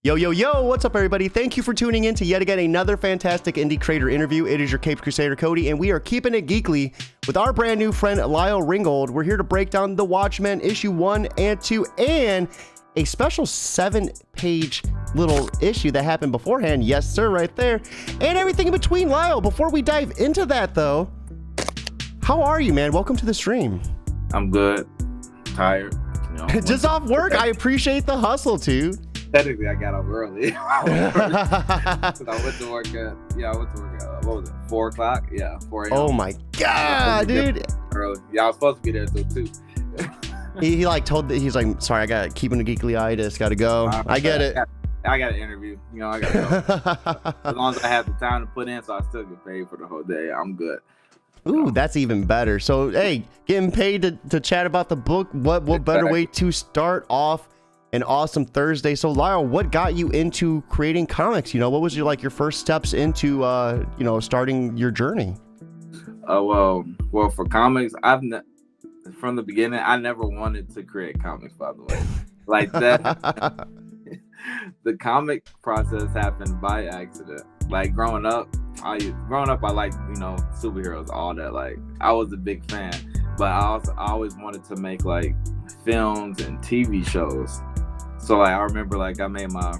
Yo, yo, yo, what's up, everybody? Thank you for tuning in to yet again another fantastic indie creator interview. It is your Caped Crusader, Cody, and we are keeping it geekly with our brand new friend, Lyle Ringold. We're here to break down the Watchman issue 1 and 2 and a special 7-page little issue that happened beforehand. Yes, sir, right there. And everything in between. Lyle, before we dive into that, though, how are you, man? Welcome to the stream. I'm good. Tired. You know, just off work. I appreciate the hustle, too. Technically, I got up early. I went to work at, what was it, 4 o'clock? Yeah, 4 a.m. Oh my God, dude. Early. Yeah, I was supposed to be there till 2. He like he's like, sorry, I got keeping a geekly-itis, gotta go. I get it. I got an interview. You know, I got to go. As long as I have the time to put in, so I still get paid for the whole day, I'm good. Ooh, that's even better. So, hey, getting paid to chat about the book. What better way to start off an awesome Thursday? So, Lyle, what got you into creating comics? You know, what was your first steps into starting your journey? Well, for comics, from the beginning, I never wanted to create comics. By the way, like that, the comic process happened by accident. Like growing up, I liked superheroes, all that. Like I was a big fan, but I always wanted to make like films and TV shows. So like I remember like I made my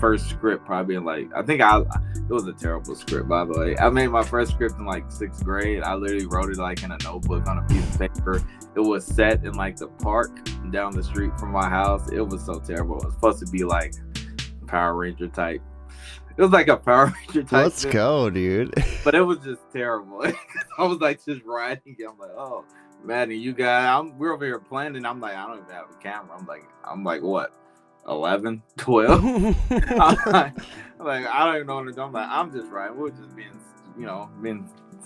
first script probably in like it was a terrible script, by the way. I made my first script in like 6th grade. I literally wrote it like in a notebook on a piece of paper. It was set in like the park down the street from my house. It was so terrible. It was supposed to be like Power Ranger type. It was like a Power Ranger type. Let's thing. Go, dude. But it was just terrible. I was like just writing it. I'm like, oh man, and you guys, we're over here planning. I'm like, I don't even have a camera. I'm like what? 11, 12. I'm like, I don't even know what to do. I'm like, I'm just writing. We're just being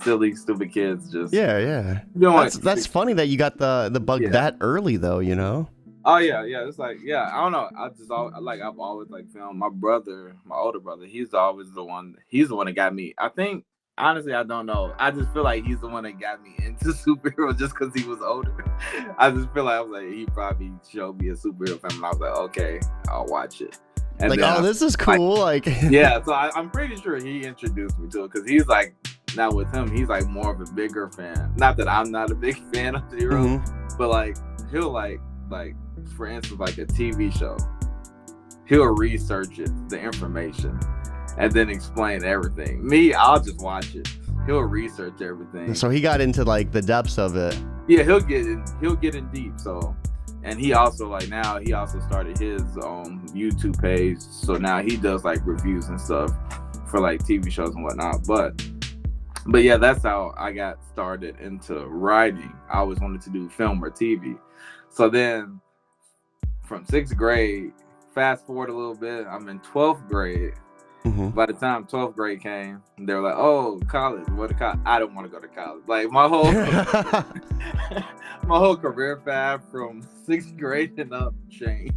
silly, stupid kids. Just yeah. That's funny that you got the bug that early, though. You know. Oh yeah. It's like I don't know. I've always like filmed. My older brother, he's always the one. He's the one that got me. I think. Honestly, I don't know. I just feel like he's the one that got me into superheroes just because he was older. I just feel like he probably showed me a superhero film, and I was like, okay, I'll watch it. And like, this is cool. Yeah, so I'm pretty sure he introduced me to it because he's like, now with him, he's like more of a bigger fan. Not that I'm not a big fan of the heroes, but like he'll like for instance, like a TV show, he'll research it, the information, and then explain everything. Me, I'll just watch it. He'll research everything. So he got into like the depths of it. Yeah, he'll get in deep. So, and he also started his YouTube page. So now he does like reviews and stuff for like TV shows and whatnot. But yeah, that's how I got started into writing. I always wanted to do film or TV. So then from 6th grade, fast forward a little bit, I'm in 12th grade. By the time 12th grade came, they were like, "Oh, college. What a college?" I don't want to go to college. Like my whole career path from 6th grade and up changed.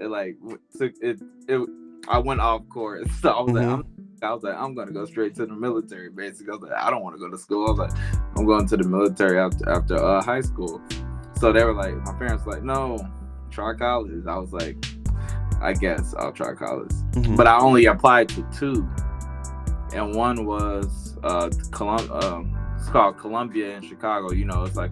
I went off course. So I was like, I'm gonna go straight to the military. Basically, I was like, I don't want to go to school. I was like, I'm going to the military after high school. So they were like, my parents were like, no, try college. I was like, I guess I'll try college. But I only applied to 2. And one was it's called Columbia in Chicago. You know, it's like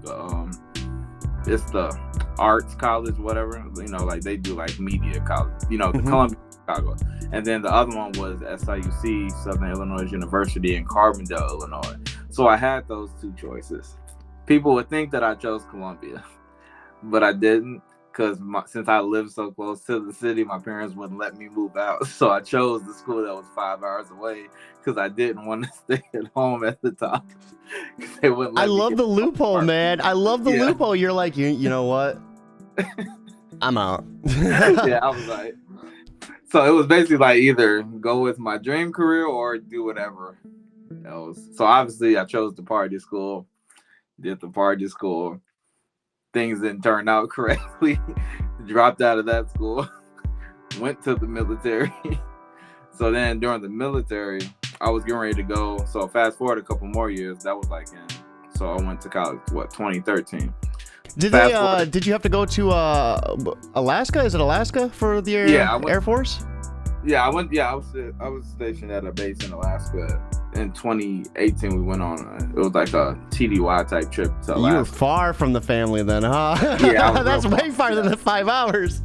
it's the arts college, whatever. You know, like they do like media college. You know, the Columbia in Chicago. And then the other one was SIUC, Southern Illinois University in Carbondale, Illinois. So I had those 2 choices. People would think that I chose Columbia, but I didn't. Because since I lived so close to the city, my parents wouldn't let me move out. So I chose the school that was 5 hours away because I didn't want to stay at home at the time. They wouldn't let I love the loophole, man. I love the loophole. You're like, you know what? I'm out. Yeah, I was like, so it was basically like either go with my dream career or do whatever else. So obviously I chose the party school, did the party school. Things didn't turn out correctly. Dropped out of that school. Went to the military. So then during the military, I was getting ready to go. So fast forward a couple more years. That was so I went to college, 2013. Did Fast they? forward. Did you have to go to Alaska? Is it Alaska for the Air Force? Yeah, I went. Yeah, I was stationed at a base in Alaska in 2018. We went on. It was like a TDY type trip to Alaska. You were far from the family then, huh? Yeah, that's way farther than 5 hours.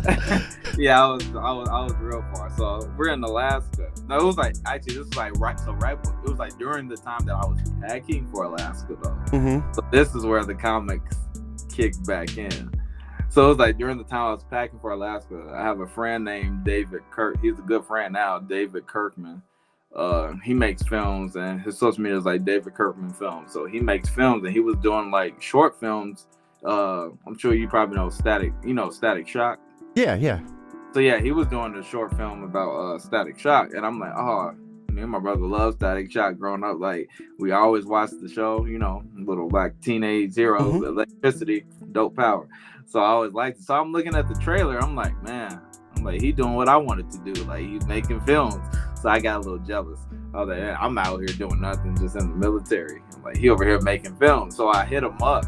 Yeah, I was real far. So we're in Alaska. No, it was like actually this is like right. So right, it was like during the time that I was packing for Alaska though. Mm-hmm. So this is where the comics kicked back in. So it was like during the time I was packing for Alaska, I have a friend named David Kirk. He's a good friend now, David Kirkman. He makes films and his social media is like David Kirkman Films. So he makes films and he was doing like short films. I'm sure you probably know Static Shock. Yeah. So yeah, he was doing a short film about Static Shock. And I'm like, oh, me and my brother love Static Shock growing up. Like we always watched the show, little like teenage heroes, electricity, dope power. So I always liked it. So I'm looking at the trailer. I'm like, he doing what I wanted to do. Like he's making films. So I got a little jealous. I was like, yeah, I'm out here doing nothing, just in the military. I'm like, he over here making films. So I hit him up.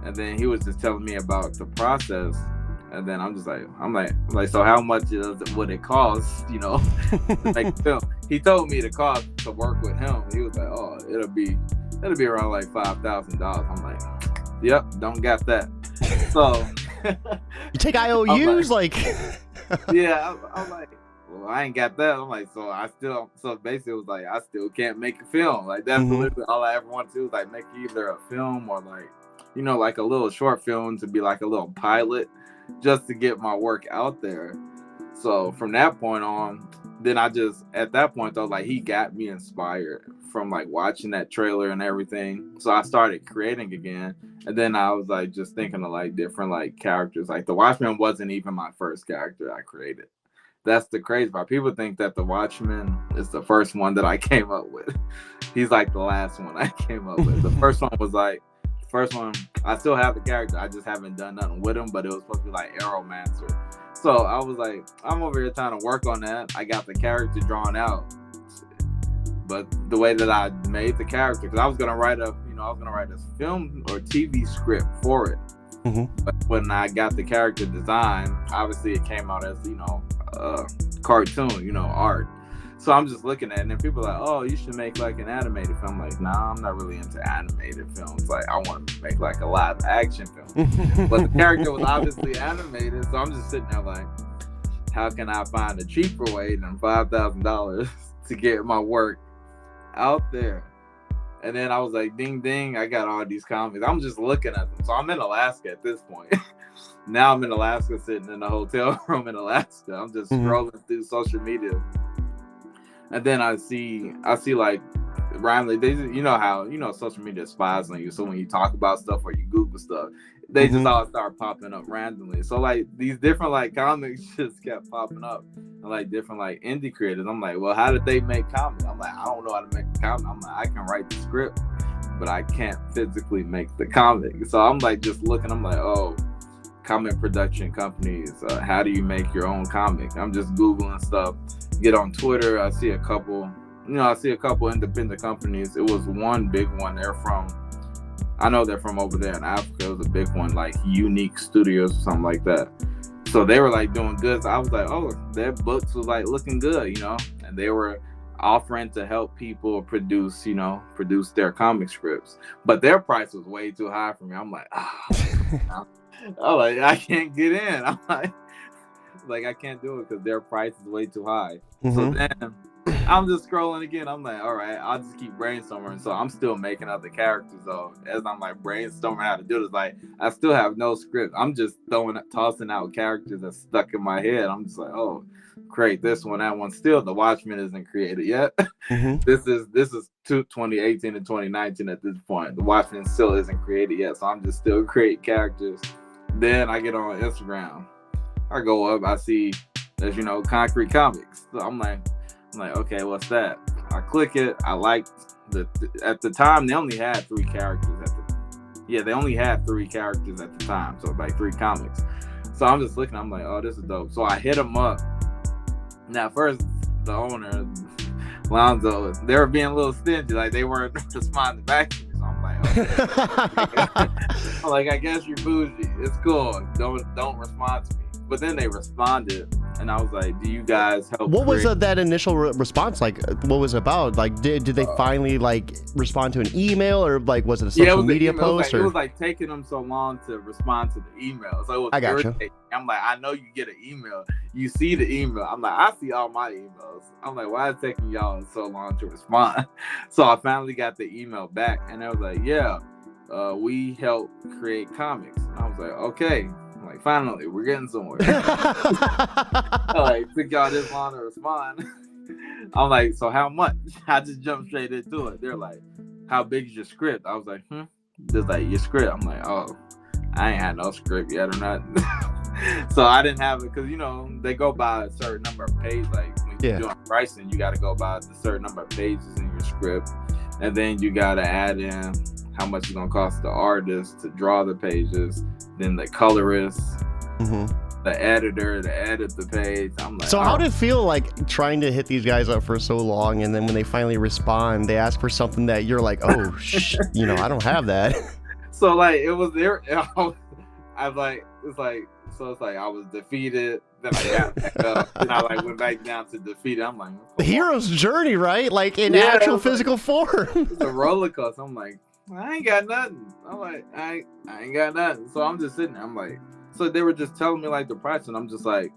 And then he was just telling me about the process. And then I'm like, so how much would it cost, to make a film? He told me the cost to work with him. He was like, oh, it'll be around like $5,000. I'm like, yep, don't got that. So you take IOUs, yeah, I'm like, well, I ain't got that. I'm like, so basically it was like, I still can't make a film. Like that's literally all I ever wanted to do, is like make either a film or like a little short film to be like a little pilot, just to get my work out there. So from that point on, then at that point though, like he got me inspired from like watching that trailer and everything. So I started creating again. And then I was like just thinking of like different like characters. Like the Watchman wasn't even my first character I created. That's the crazy part. People think that the Watchman is the first one that I came up with. He's like the last one I came up with. The first one, I still have the character. I just haven't done nothing with him, but it was supposed to be like Aeromancer. So I was like, I'm over here trying to work on that. I got the character drawn out. But the way that I made the character, because I was gonna write a film or TV script for it. But when I got the character design, obviously it came out as cartoon, art. So I'm just looking at it, and people are like, oh, you should make like an animated film. I'm like, nah, I'm not really into animated films. Like I want to make like a live action film. But the character was obviously animated, so I'm just sitting there like, how can I find a cheaper way than $5,000 to get my work out there? And then I was like, ding ding, I got all these comics. I'm just looking at them. So I'm in Alaska at this point. Now I'm in Alaska, sitting in a hotel room in Alaska. I'm just scrolling through social media. And then I see like randomly, how social media spies on you. So when you talk about stuff or you Google stuff, they just all start popping up randomly. So like these different like comics just kept popping up, and like different like indie creators. I'm like, well, how did they make comics? I'm like, I don't know how to make a comic. I'm like, I can write the script, but I can't physically make the comic. So I'm like just looking. I'm like, oh, comic production companies. How do you make your own comic? I'm just Googling stuff. Get on Twitter. I see a couple independent companies. It was one big one. I know they're from over there in Africa. It was a big one, like Unique Studios or something like that. So they were like doing good. So I was like, oh, their books was like looking good, and they were offering to help people produce their comic scripts. But their price was way too high for me. I'm like, I can't get in. I'm like I can't do it because their price is way too high. So then I'm just scrolling again. I'm like, all right, I'll just keep brainstorming. So I'm still making other characters though. As I'm like brainstorming how to do this, like I still have no script. I'm just tossing out characters that's stuck in my head. I'm just like, oh, create this one, that one. Still, the Watchman isn't created yet. This is 2018 and 2019 at this point. The Watchman still isn't created yet. So I'm just still creating characters. Then I get on Instagram. I go up, I see there's Concrete Comics. So I'm like, okay, what's that? I click it. I liked at the time they only had 3 characters they only had 3 characters at the time, so like 3 comics. So I'm just looking, I'm like, oh, this is dope. So I hit them up. Now first the owner, Lonzo, they were being a little stingy, like they weren't responding back to me. So I'm like, I'm like, I guess you're bougie. It's cool. Don't respond to me. But then they responded, and I was like, do you guys help? What was that initial response like? What was it about? Like, did they finally like respond to an email, or like was it a social media post? It was like taking them so long to respond to the email. So it was irritating. I'm like, I know you get an email. You see the email. I'm like, I see all my emails. I'm like, why is it taking y'all so long to respond? So I finally got the email back, and I was like, yeah, we help create comics. And I was like, okay. I'm like, finally, we're getting somewhere. Like, took y'all this long to respond. I'm like, so how much? I just jumped straight into it. They're like, how big is your script? I was like, Just like, your script. I'm like, oh, I ain't had no script yet or nothing. So I didn't have it because, they go by a certain number of pages. Like, when you're doing pricing, you got to go by a certain number of pages in your script. And then you got to add in how much it's going to cost the artist to draw the pages, then the colorist, the editor to edit the page. I'm like, so how did it feel like trying to hit these guys up for so long, and then when they finally respond, they ask for something that you're like, oh, I don't have that. So like, it was there. I was like, it's like I was defeated. Then I got back up. Then I like went back down to defeated. I'm like, the hero's journey, right? Like in actual physical form. It's a roller coaster. I'm like, I ain't got nothing. I'm like, I ain't got nothing. So I'm just sitting there. I'm like, so they were just telling me like the price, and I'm just like,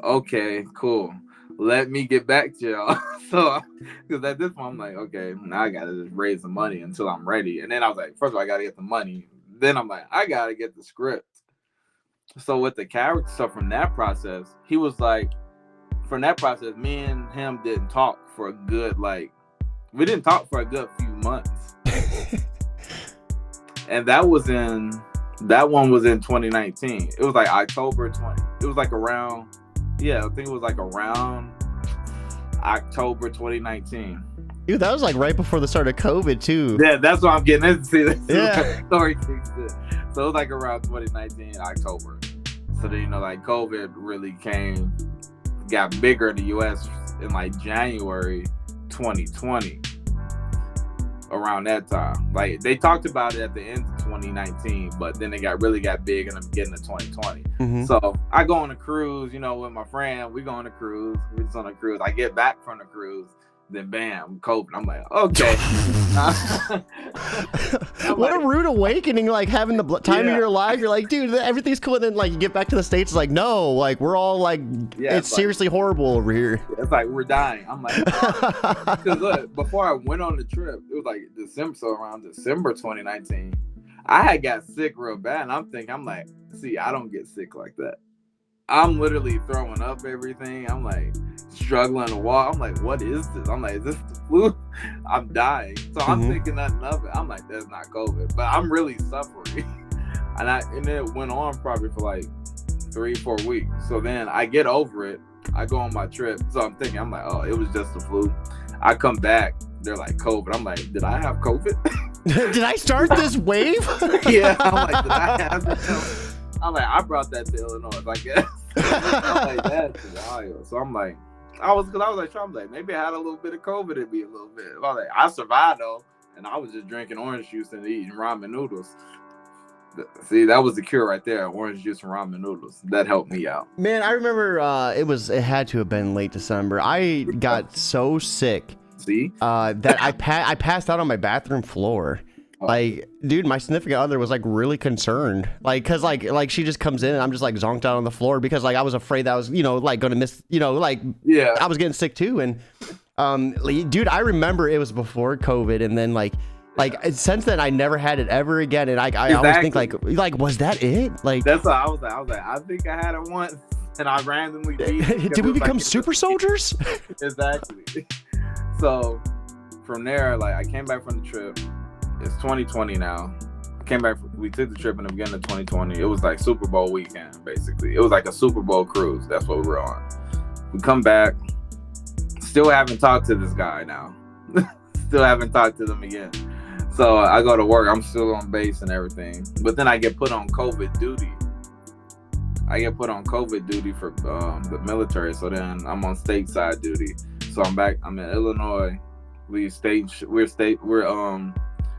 okay, cool. Let me get back to y'all. So, because at this point, I'm like, okay, now I gotta just raise the money until I'm ready. And then I was like, first of all, I gotta get the money. Then I'm like, I gotta get the script. So with the character stuff from that process, he was like, from that process, me and him didn't talk for a good, we didn't talk for a good few months. And that one was in 2019. It was like October 20. It was like around, I think it was like around October 2019. Dude, that was like right before the start of COVID too. Yeah, that's what I'm getting into. Yeah. Story kicks in. So it was like around 2019, October. So then, like COVID really got bigger in the US in like January 2020. Around that time. Like they talked about it at the end of 2019, but then it got big in the beginning of 2020. So I go on a cruise, with my friend. We go on a cruise. We're just on a cruise. I get back from the cruise. Then bam, COVID. I'm like, okay. What a rude awakening, like having the time of your life. You're like, dude, everything's cool. And then like you get back to the States, it's like, no, like we're all like, it's seriously horrible over here. It's like we're dying. I'm like, because look, before I went on the trip, it was like December, so around December 2019, I had got sick real bad. And I'm like, see, I don't get sick like that. I'm literally throwing up everything. I'm like struggling to walk. I'm like, what is this? I'm like, is this the flu? I'm dying. So I'm thinking nothing of it. I'm like, that's not COVID, but I'm really suffering. And it went on probably for like 3-4 weeks. So then I get over it. I go on my trip. So I'm thinking, I'm like, oh, it was just the flu. I come back. They're like COVID. I'm like, did I have COVID? Did I start this wave? Yeah. I'm like, did I have this? I'm like, I brought that to Illinois, I guess. I'm like, that's wild. So I'm like, I was like, maybe I had a little bit of COVID in me a little bit. I was like, I survived though, and I was just drinking orange juice and eating ramen noodles. See, that was the cure right there. Orange juice and ramen noodles. That helped me out. Man, I remember it had to have been late December. I got so sick. See? That I passed out on my bathroom floor. Like, dude, my significant other was like really concerned, like, cause like she just comes in and I'm just like zonked out on the floor because like I was afraid that I was, like gonna miss, I was getting sick too. And, dude, I remember it was before COVID, and then like since then I never had it ever again. And I always think like, was that it? Like, that's what I was like, I think I had it once and I randomly beat it. Did we become super soldiers? Exactly. So from there, like I came back from the trip. It's 2020 now. We took the trip in the beginning of 2020. It was like Super Bowl weekend, basically. It was like a Super Bowl cruise. That's what we were on. We come back. Still haven't talked to this guy now. Still haven't talked to them again. So I go to work. I'm still on base and everything. But then I get put on COVID duty. For the military. So then I'm on stateside duty. So I'm back. I'm in Illinois. We're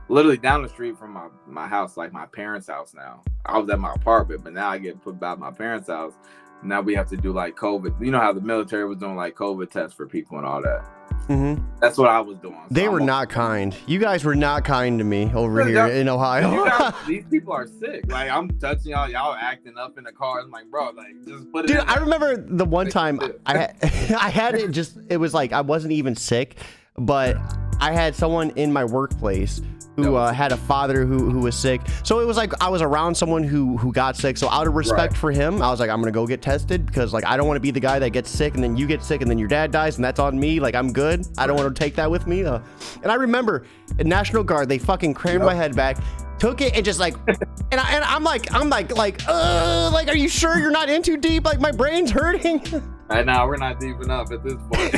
literally down the street from my house, like my parents' house now. I was at my apartment, but now I get put by my parents' house. Now we have to do like COVID. You know how the military was doing like COVID tests for people and all that. Mm-hmm. That's what I was doing. So they were not kind. You guys were not kind to me over here in Ohio. These people are sick. Like, I'm touching y'all acting up in the car. I'm like, bro, like, just put it Dude, in there. I remember the one time I had it was like I wasn't even sick, but I had someone in my workplace who had a father who was sick. So it was like I was around someone who got sick. So out of respect for him, I was like, I'm gonna go get tested because like I don't want to be the guy that gets sick and then you get sick and then your dad dies and that's on me. Like I'm good. I don't want to take that with me. And I remember in National Guard, they fucking crammed my head back, took it and just like, and I'm like, are you sure you're not in too deep? Like my brain's hurting. Right now, we're not deep enough at this point.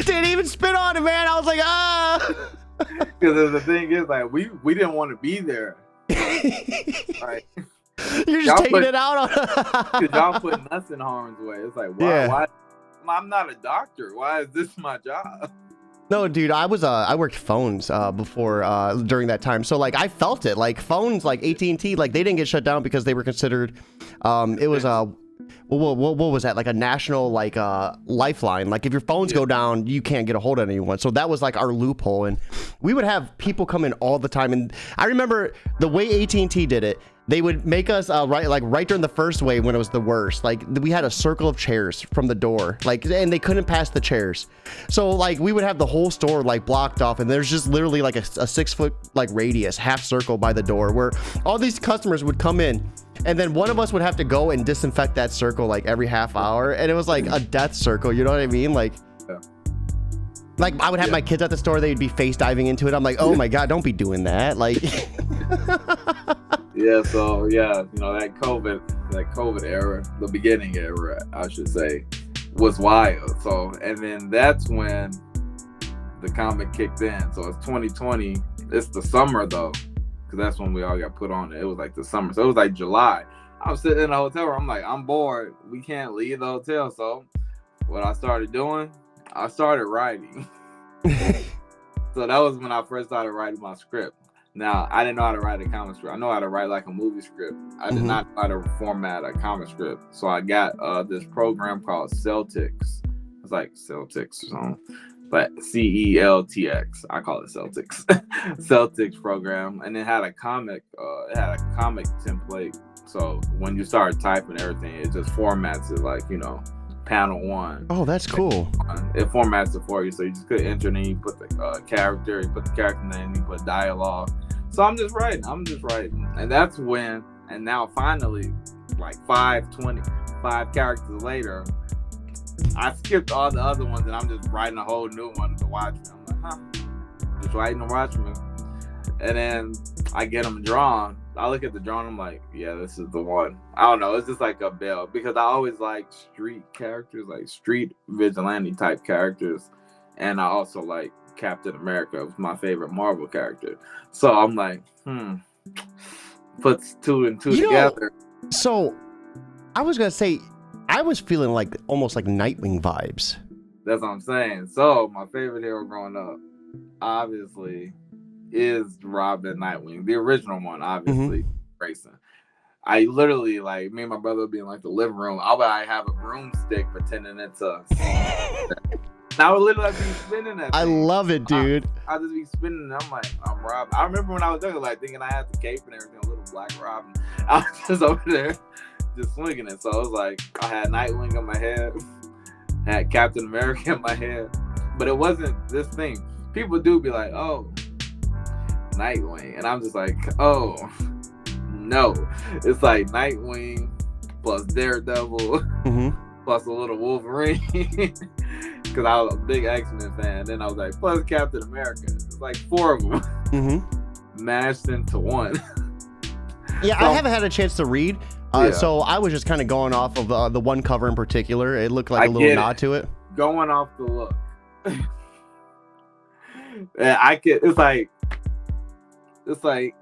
Didn't even spit on it, man. I was like, Because the thing is, like, we didn't want to be there. Like, you're just taking it out on. Because y'all putting us in harm's way. It's like, why? I'm not a doctor. Why is this my job? No, dude, I worked phones before during that time. So like I felt it. Like phones, like AT&T, like they didn't get shut down because they were considered. It was what was that? Like a national like lifeline. Like if your phones go down, you can't get a hold of anyone. So that was like our loophole, and we would have people come in all the time. And I remember the way AT&T did it. They would make us right during the first wave when it was the worst. Like we had a circle of chairs from the door, like, and they couldn't pass the chairs. So like we would have the whole store like blocked off, and there's just literally like a 6 foot like radius, half circle by the door where all these customers would come in, and then one of us would have to go and disinfect that circle like every half hour, and it was like a death circle. You know what I mean? Like. Like I would have my kids at the store, they'd be face diving into it. I'm like, oh my God, don't be doing that. Like, yeah. So yeah, you know, that COVID era, the beginning era, I should say, was wild. So, and then that's when the comic kicked in. So it's 2020. It's the summer though, because that's when we all got put on it. It was like the summer. So it was like July. I was sitting in the hotel room. I'm like, I'm bored. We can't leave the hotel. So what I started doing, I started writing. So that was when I first started writing my script. Now, I didn't know how to write a comic script. I know how to write like a movie script. I did not know how to format a comic script. So I got this program called Celtics. It's like Celtics, but CELTX. I call it Celtics. Celtics program. And it had a comic template. So when you start typing everything, it just formats it like, you know, panel 1. Oh, that's cool. It formats it for you, so you just could enter, and you put the character, you put the character name, you put dialogue. So I'm just writing, and that's when, and now finally, like 5 characters later, I skipped all the other ones, and I'm just writing a whole new one, The Watchman. I'm like, just writing The Watchman, and then I get them drawn. I look at the drawing, I'm like, yeah, this is the one. I don't know, it's just like a bell, because I always like street characters, like street vigilante type characters, and I also like Captain America. It was my favorite Marvel character. So I'm like, puts 2 and 2 together. So I was gonna say, I was feeling like almost like Nightwing vibes. That's what I'm saying. So my favorite hero growing up, obviously, is Robin Nightwing, the original one, obviously, Grayson. I literally, like, me and my brother would be in like the living room. I have a broomstick pretending it's us. I would literally be spinning that thing. I love it, dude. I just be spinning, and I'm like, I'm Robin. I remember when I was younger, like thinking I had the cape and everything, a little black Robin. I was just over there, just swinging it. So it was like, I had Nightwing on my head, had Captain America in my head, but it wasn't this thing. People do be like, oh, Nightwing, and I'm just like, oh no, it's like Nightwing plus Daredevil plus a little Wolverine, because I was a big X-Men fan. Then I was like, plus Captain America. It's like 4 of them mashed into one. Yeah, so, I haven't had a chance to read, so I was just kind of going off of the one cover in particular. It looked like a little nod to it. Going off the look. It's like,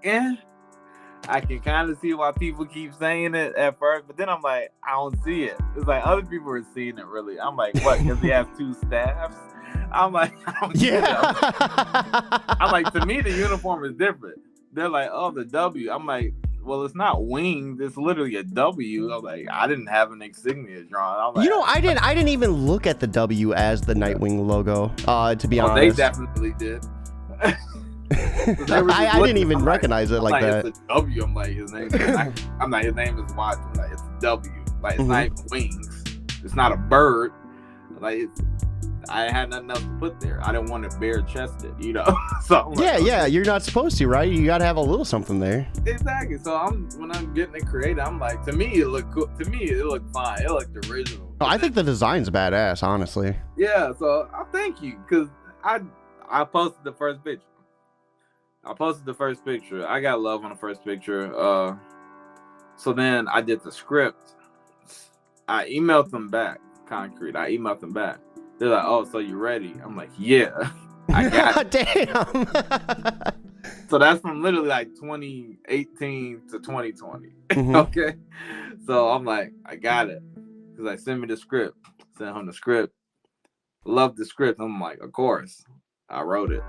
I can kind of see why people keep saying it at first, but then I'm like, I don't see it. It's like other people are seeing it really. I'm like, what? Because he has 2 staffs? I'm like, I'm like, to me, the uniform is different. They're like, oh, the W. I'm like, well, it's not winged. It's literally a W. I'm like, I didn't have an insignia drawn. I'm like, I didn't even look at the W as the Nightwing logo. To be honest, they definitely did. I didn't even recognize it like that. It's a W. I'm like, his name. I'm like, his name is Watchman. Like, it's a W. Like, it's not even wings. It's not a bird. Like, I had nothing else to put there. I didn't want to bare chested, So I'm like, yeah, you're not supposed to, right? You got to have a little something there. Exactly. So when I'm getting it created, I'm like, to me it looked cool. To me it looked fine. It looked original. I think the design's badass, honestly. Yeah. So I thank you, because I posted the first picture. I got love on the first picture. So then I did the script. I emailed them back. Concrete. I emailed them back. They're like, oh, so you ready? I'm like, yeah, I got it. Damn. So that's from literally like 2018 to 2020. Mm-hmm. Okay. So I'm like, I got it. He's like, send me the script. Send him the script. Love the script. I'm like, of course. I wrote it.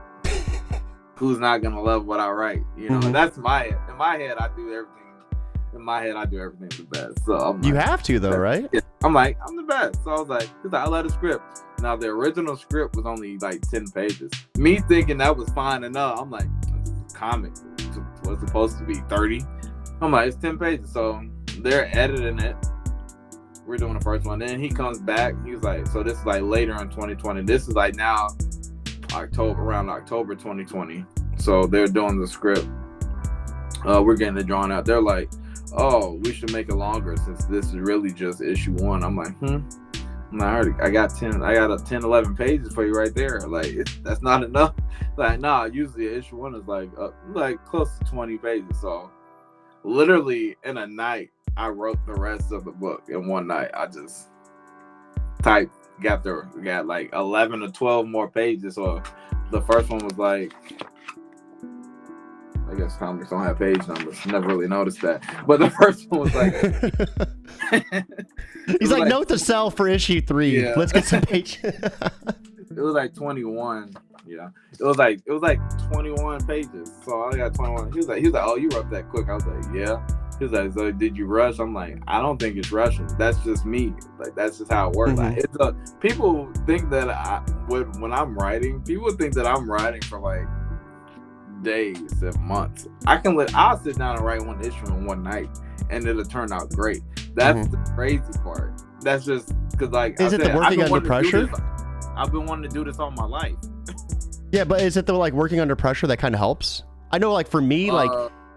Who's not going to love what I write? Mm-hmm. That's in my head, I do everything. In my head, I do everything the best. So I'm like, you have to, though, right? Yeah. I'm like, I'm the best. So I was like, because I love the script. Now, the original script was only like 10 pages. Me thinking that was fine enough. I'm like, it's a comic. It was supposed to be 30. I'm like, it's 10 pages. So they're editing it. We're doing the first one. Then he comes back. He was like, so this is like later in 2020. This is like now around October 2020. So they're doing the script. We're getting it drawn out. They're like, oh, we should make it longer since this is really just issue 1. I'm like, I got 11 pages for you right there. Like, that's not enough. Like, nah, usually issue 1 is like close to 20 pages. So literally in a night, I wrote the rest of the book in one night. I just got like 11 or 12 more pages. So the first one was like, I guess comics don't have page numbers. Never really noticed that. But the first one was like... He's like, note to self for issue 3. Yeah. Let's get some page. It was like 21. Yeah. It was like 21 pages. So I got 21. He was like, oh, you wrote that quick. I was like, yeah. He was like, so did you rush? I'm like, I don't think it's rushing. That's just me. Like, that's just how it works. Mm-hmm. Like, people think that when I'm writing, people think that I'm writing for like days and months. I'll sit down and write one issue in one night and it'll turn out great. That's the crazy part. That's just because, like, is it the working under pressure? I've been wanting to do this all my life. Yeah, but is it the like working under pressure that kind of helps? I know, like, for me, like,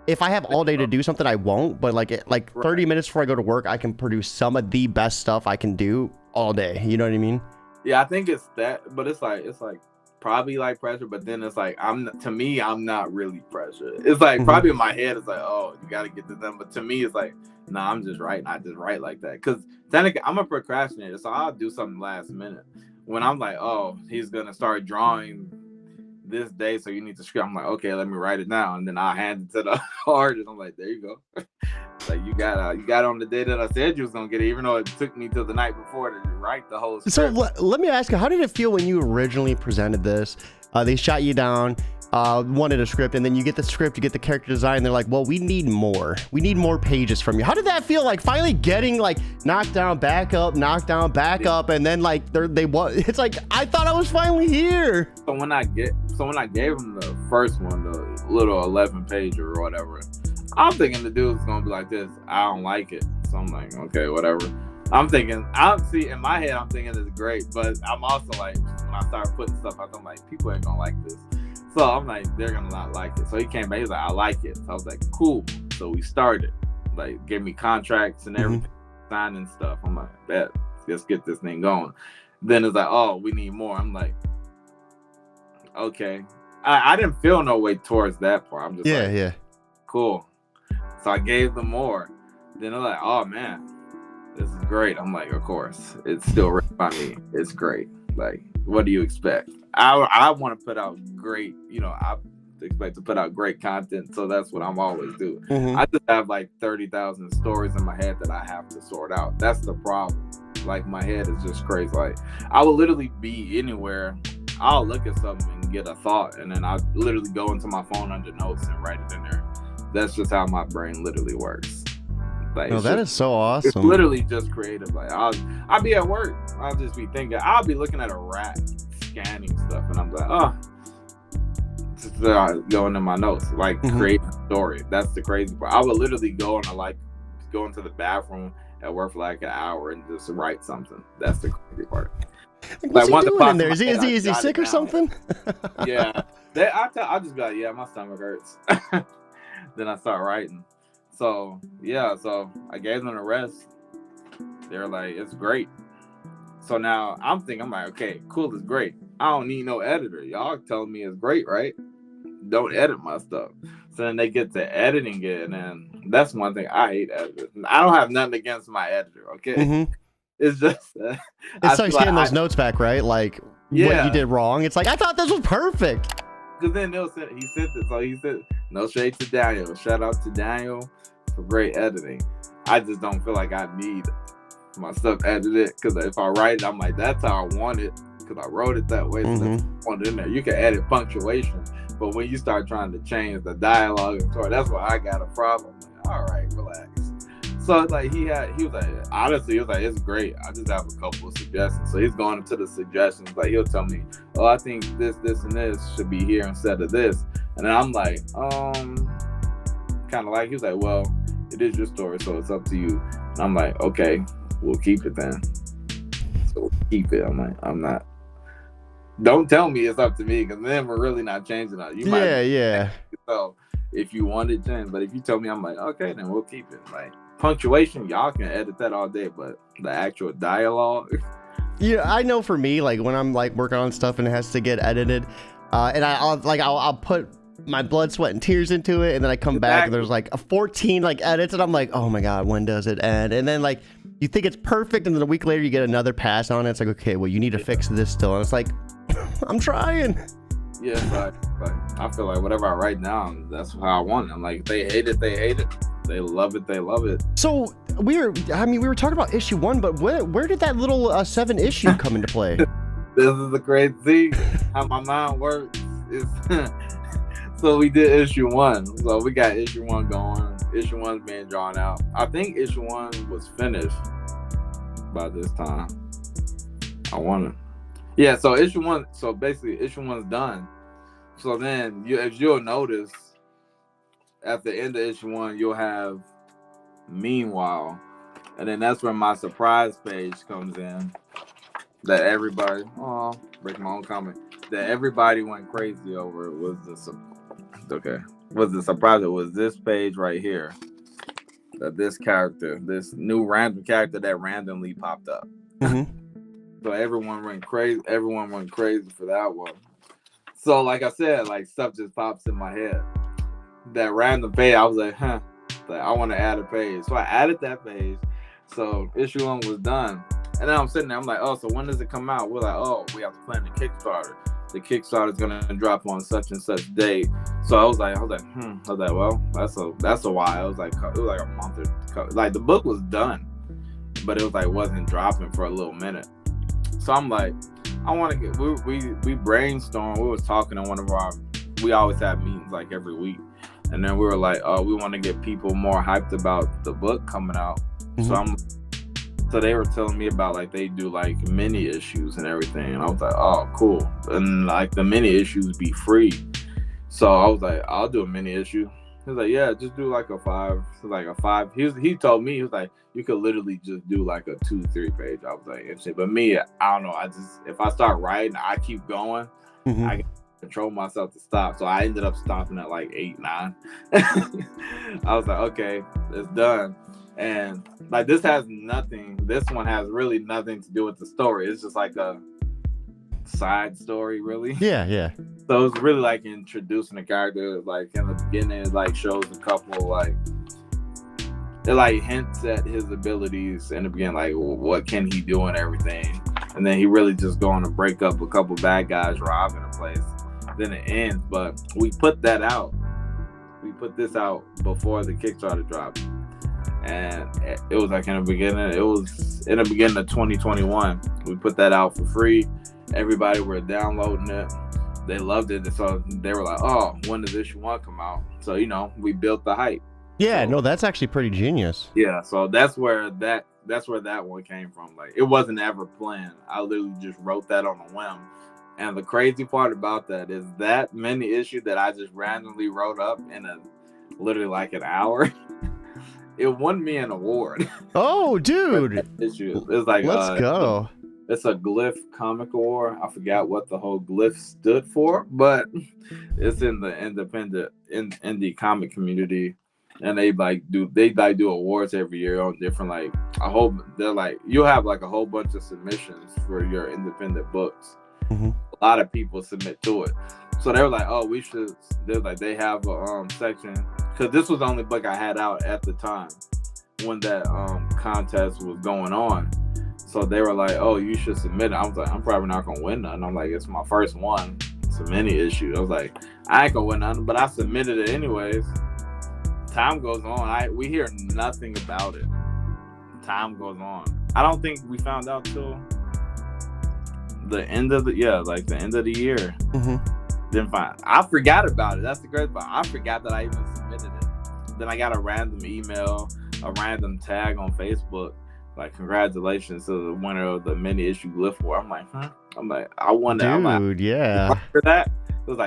if I have all day to do something, I won't. But like 30 minutes before I go to work, I can produce some of the best stuff I can do all day. You know what I mean? Yeah, I think it's that, but it's like probably like pressure, but then it's like I'm not really pressure. It's like probably in my head it's like, oh, you got to get this done, but to me it's like, nah, I'm just writing. I just write like that because technically I'm a procrastinator, so I'll do something last minute. When I'm like, oh, he's gonna start drawing this day, so you need to script. I'm like, okay, let me write it down, and then I'll hand it to the artist. I'm like, there you go. Like, you got it on the day that I said you was gonna get it, even though it took me till the night before to write the whole script. So let me ask you, how did it feel when you originally presented this? They shot you down, wanted a script, and then you get the script, you get the character design, and they're like, well, we need more pages from you. How did that feel, like finally getting like knocked down, back up, and then like it's like, I thought I was finally here. So when I gave him the first one, the little 11 page or whatever, I'm thinking the dude's gonna be like this. I don't like it. So I'm like, okay, whatever. In my head, I'm thinking it's great, but I'm also like, when I start putting stuff out, I'm like, people ain't gonna like this. So I'm like, they're gonna not like it. So he came back, he's like, I like it. So I was like, cool. So we started, like, gave me contracts and everything, signing stuff. I'm like, bet, let's get this thing going. Then it's like, oh, we need more. I'm like, okay. I didn't feel no way towards that part. I'm just yeah. Cool. So I gave them more. Then they're like, oh man, this is great. I'm like, of course, it's still written by me. It's great. Like, what do you expect? I want to put out great, I expect to put out great content. So that's what I'm always doing. I just have like 30,000 stories in my head that I have to sort out. That's the problem. Like, my head is just crazy. Like, I would literally be anywhere I'll look at something and get a thought, and then I literally go into my phone under notes and write it in there. That's just how my brain literally works. Like, no, that is so awesome. It's literally just creative. Like I'll be at work, I'll just be thinking, I'll be looking at a rat scanning stuff, and I'm like, oh, just going in my notes, like create a story. That's the crazy part. I would literally go into the bathroom at work for like an hour and just write something. That's the crazy part. What's he doing in there? Is he sick or something? Yeah. I'll just be like, yeah, my stomach hurts. Then I start writing. So I gave them a rest. They're like, it's great. So now I'm like, okay, cool, it's great. I don't need no editor. Y'all telling me it's great, right? Don't edit my stuff. So then they get to editing it, and then that's one thing I hate editors. I don't have nothing against my editor, okay? It's just it starts getting those notes back, right? Like what you did wrong. It's like, I thought this was perfect. Because then he sent it. So he said, no shade to Daniel. Shout out to Daniel for great editing. I just don't feel like I need my stuff edited, because if I write it, I'm like, that's how I want it, because I wrote it that way. So that's what I want it in there. You can edit punctuation, but when you start trying to change the dialogue and story, that's where I got a problem. Like, all right, relax. So like he was like, honestly, he was like, it's great. I just have a couple of suggestions. So he's going into the suggestions. Like, he'll tell me, oh, I think this, and this should be here instead of this. And then I'm like, kind of like, he was like, well, it is your story, so it's up to you. And I'm like, okay, we'll keep it then. So we'll keep it. I'm like, I'm not. Don't tell me it's up to me, because then we're really not changing it. You might yeah. So if you want it, change. But if you tell me, I'm like, okay, then we'll keep it. Like, punctuation, y'all can edit that all day, but the actual dialogue. Yeah, I know for me, like when I'm like working on stuff and it has to get edited, and I'll put my blood, sweat, and tears into it, and then I come back and there's like a 14 like edits, and I'm like, oh my god, when does it end? And then like you think it's perfect, and then a week later you get another pass on it. It's like, okay, well, you need to fix this still, and it's like, I'm trying. Yeah, but I feel like whatever I write down, that's how I want it. I'm like, they hate it, they hate it. They love it, they love it. So we were talking about issue 1, but where did that little 7 issue come into play? This is the crazy thing, how my mind works. So we did issue 1. So we got issue 1 going. Issue 1's being drawn out. I think issue 1 was finished by this time. I want to. Yeah, so issue 1. So basically, issue 1's done. So then, if you'll notice, at the end of issue 1, you'll have Meanwhile, and then that's where my surprise page comes in. That everybody, break my own comment. That everybody went crazy over was the surprise. It was this page right here. That this character, this new random character that randomly popped up. So everyone went crazy. Everyone went crazy for that one. So like I said, like stuff just pops in my head. That random page, I was like, like, I want to add a page. So I added that page. So issue 1 was done. And then I'm sitting there, I'm like, oh, so when does it come out? We're like, oh, we have to plan the Kickstarter. The Kickstarter is gonna drop on such and such date. So I was like, well, that's a while. It was like a month or like the book was done, but it was like wasn't dropping for a little minute. So I'm like, I want to get. We brainstormed. We was talking in one of our. We always have meetings like every week, and then we were like, oh, we want to get people more hyped about the book coming out. So they were telling me about like they do like mini issues and everything, and I was like, oh, cool. And like the mini issues be free. So I was like, I'll do a mini issue. He was like, yeah, just do like a 5. Like a 5. He told me, he was like, you could literally just do like a 2-3 page. I was like, interesting. But me, I don't know. If I start writing, I keep going. I can control myself to stop. So I ended up stopping at like 8, 9. I was like, okay, it's done. And like this one has really nothing to do with the story. It's just like a side story, really. Yeah. So it's really like introducing the character. Like in the beginning, it like shows a couple like it like hints at his abilities in the beginning, like what can he do and everything. And then he really just going to break up a couple bad guys robbing a place. Then it ends, but we put that out. We put this out before the Kickstarter dropped. And it was like in the beginning of 2021. We put that out for free. everybody were downloading it. They loved it, so they were like, "Oh, when does issue 1 come out?" So we built the hype. Yeah, So, no, that's actually pretty genius. yeah, so that's where that one came from. Like, it wasn't ever planned. I literally just wrote that on a whim. And the crazy part about that is that mini issue that I just randomly wrote up in literally like an hour, it won me an award. Oh, dude. Issue. It's like, let's go. It's a Glyph Comic Award. I forgot what the whole Glyph stood for, but it's in the indie comic community, and they do awards every year on different you'll have like a whole bunch of submissions for your independent books. Mm-hmm. A lot of people submit to it, so they were like, "Oh, we should." They have a section, because this was the only book I had out at the time when that contest was going on. So they were like, "Oh, you should submit it." I was like, "I'm probably not gonna win nothing." I'm like, "It's my first one. It's a mini issue." I was like, "I ain't gonna win nothing," but I submitted it anyways. Time goes on. We hear nothing about it. Time goes on. I don't think we found out till the end of the year. Mm-hmm. Didn't find. I forgot about it. That's the great part. I forgot that I even submitted it. Then I got a random email, a random tag on Facebook. Like, congratulations to the winner of the mini issue Glyph Award. I'm like, I won that. Dude, yeah. After that, it was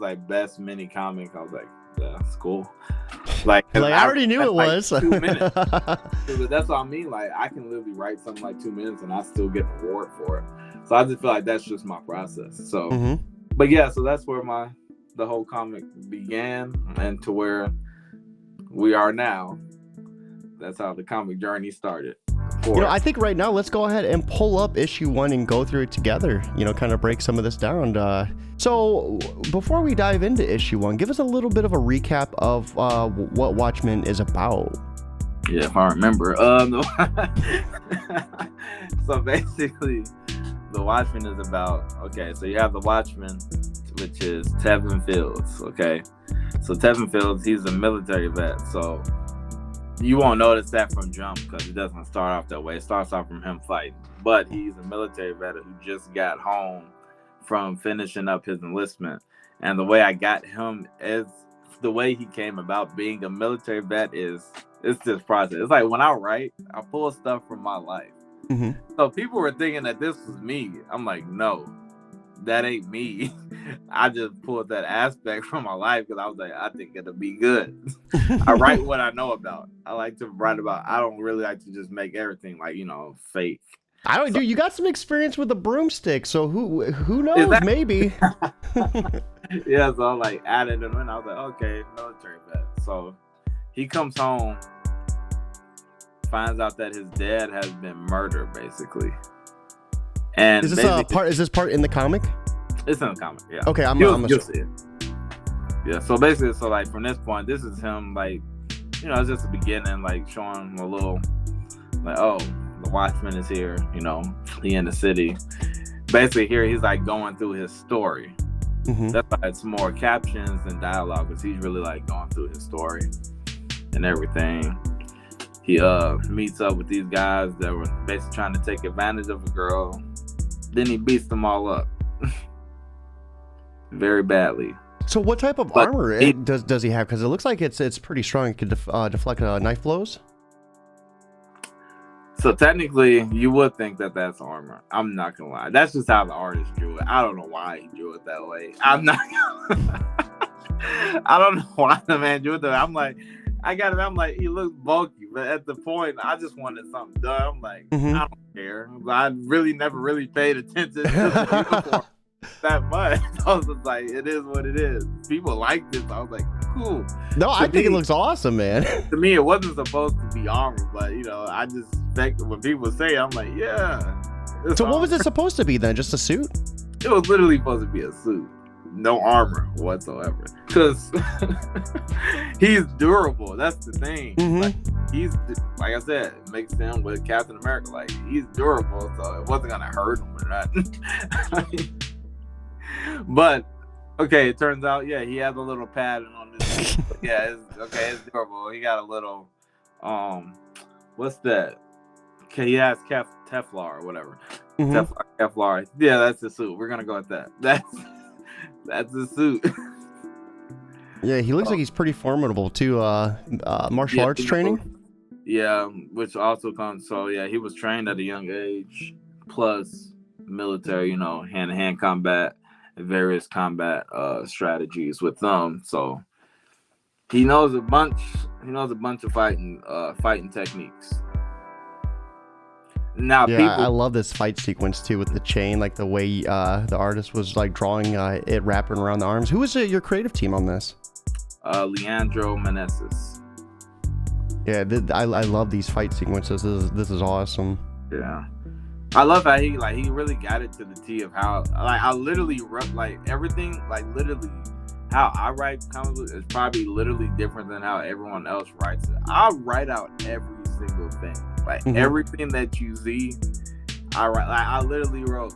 like best mini comic. I was like, yeah, that's cool. Like I already knew it was. 2 minutes. But that's what I mean. Like, I can literally write something like 2 minutes and I still get an award for it. So I just feel like that's just my process. So, mm-hmm. But yeah, so that's where the whole comic began, and to where we are now. That's how the comic journey started. I think right now, let's go ahead and pull up issue 1 and go through it together, kind of break some of this down. So before we dive into issue 1, give us a little bit of a recap of what Watchman is about. Yeah, if I remember. So basically, the Watchman is about, so you have the Watchman, which is Tevin Fields, okay? So Tevin Fields, he's a military vet, so you won't notice that from jump because it doesn't start off that way. It starts off from him fighting. But he's a military vet who just got home from finishing up his enlistment. And the way I got him is the way he came about being a military vet it's this process. It's like when I write, I pull stuff from my life. Mm-hmm. So people were thinking that this was me. I'm like, no, that ain't me. I just pulled that aspect from my life because I was like, I think it'll be good. I write what I know about. I like to write about. I don't really like to just make everything like, fake. I don't, dude. You got some experience with a broomstick, so who knows? Maybe. Yeah, so I like added it in. I was like, okay, military vet. So he comes home, finds out that his dad has been murdered, basically. And is this part in the comic? It's in the comic, yeah. Okay, you'll see it. Yeah, so basically, like from this point, this is him, like, it's just the beginning, like showing him a little, like, oh, the Watchman is here, he in the city. Basically, here he's like going through his story. Mm-hmm. That's why it's more captions than dialogue, because he's really like going through his story and everything. He meets up with these guys that were basically trying to take advantage of a girl. Then he beats them all up very badly. So what type of armor does he have? Because it looks like it's pretty strong. It could deflect knife blows. So technically, you would think that that's armor. I'm not gonna lie. That's just how the artist drew it. I don't know why he drew it that way. I don't know why the man drew it that way. I'm like, he looks bulky, but at the point, I just wanted something done. I'm like, mm-hmm. I don't care. I really never really paid attention to the uniform that much. I was just like, it is what it is. People like this. I was like, cool. No, I think it looks awesome, man. To me, it wasn't supposed to be armor, but I just expect when people say it, I'm like, yeah. So what was it supposed to be then? Just a suit? It was literally supposed to be a suit. No armor whatsoever. Because he's durable. That's the thing. Mm-hmm. Like, he's, like I said, it makes him with Captain America. Like, he's durable, so it wasn't going to hurt him or nothing. But, okay, it turns out, yeah, he has a little pattern on this. Yeah, it's durable. He got a little, what's that? Okay, he has Teflon or whatever. Mhm. Kevlar. Yeah, that's the suit. We're gonna go with that. That's the suit. Yeah, he looks Oh, like he's pretty formidable too. Martial yeah, arts you know, training. yeah, which also comes. So yeah, he was trained at a young age, plus military. Hand to hand combat, various combat strategies with them. So he knows a bunch. He knows a bunch of fighting techniques. Now Yeah, I people, love this fight sequence too with the chain, like the way the artist was like drawing it wrapping around the arms. Who was your creative team on this? Leandro Meneses. Yeah, I love these fight sequences. This is awesome. Yeah. I love how he really got it to the T of how I literally wrote everything literally how I write comic books is probably literally different than how everyone else writes it. I write out every single thing, everything that you see. I write I literally wrote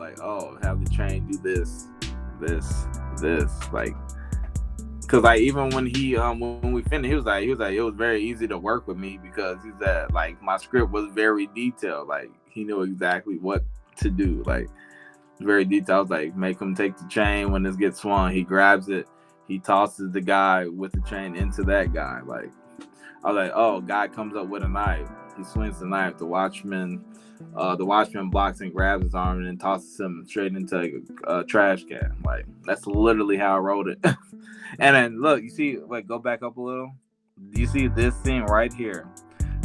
have the chain do this, because even when when we finished, he was like it was very easy to work with me because he said my script was very detailed. He knew exactly what to do. Very detailed. I was make him take the chain when this gets swung. He grabs it. He tosses the guy with the chain into that guy. I was oh, guy comes up with a knife. He swings the knife. The Watchman blocks and grabs his arm and then tosses him straight into a trash can. That's literally how I wrote it. And then look, you see, go back up a little. Do you see this scene right here?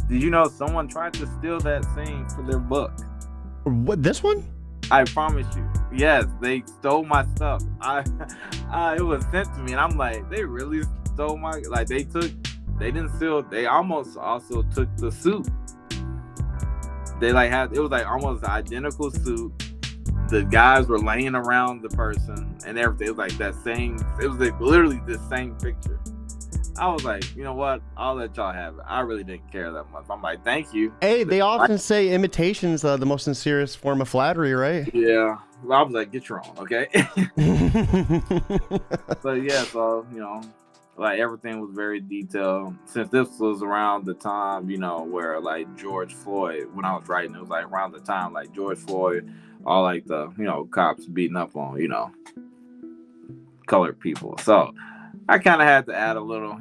Did you know someone tried to steal that scene for their book? What, this one? I promise you. Yes, they stole my stuff. It was sent to me, and I'm they really stole my. They didn't steal. They almost also took the suit. They had it was almost an identical suit. The guys were laying around the person and everything. It was that same. It was literally the same picture. I was you know what? I'll let y'all have it. I really didn't care that much. I'm thank you. Hey, they often say imitation's the most sincerest form of flattery, right? Yeah. Well, I was get your own, okay? But yeah, so everything was very detailed. Since this was around the time, where George Floyd, when I was writing, it was around the time George Floyd, all the cops beating up on colored people. So I kind of had to add a little,